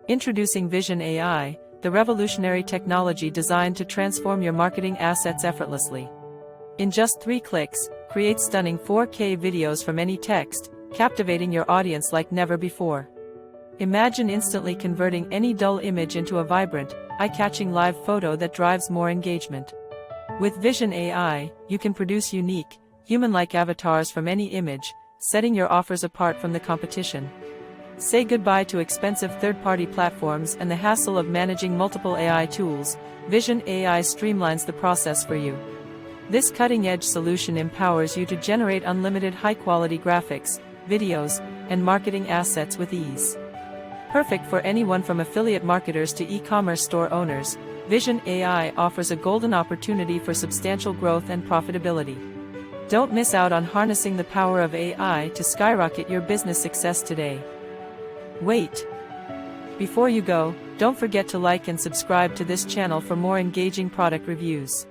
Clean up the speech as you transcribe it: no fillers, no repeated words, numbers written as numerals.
Introducing Vision AI, the revolutionary technology designed to transform your marketing assets effortlessly. In just 3 clicks, create stunning 4K videos from any text, captivating your audience like never before. Imagine instantly converting any dull image into a vibrant, eye-catching live photo that drives more engagement. With Vision AI, you can produce unique, human-like avatars from any image, setting your offers apart from the competition. Say goodbye to expensive third-party platforms and the hassle of managing multiple AI tools. Vision AI streamlines the process for you. This cutting-edge solution empowers you to generate unlimited high-quality graphics, videos, and marketing assets with ease. Perfect for anyone from affiliate marketers to e-commerce store owners, Vision AI offers a golden opportunity for substantial growth and profitability. Don't miss out on harnessing the power of AI to skyrocket your business success today. Wait! Before you go, don't forget to like and subscribe to this channel for more engaging product reviews.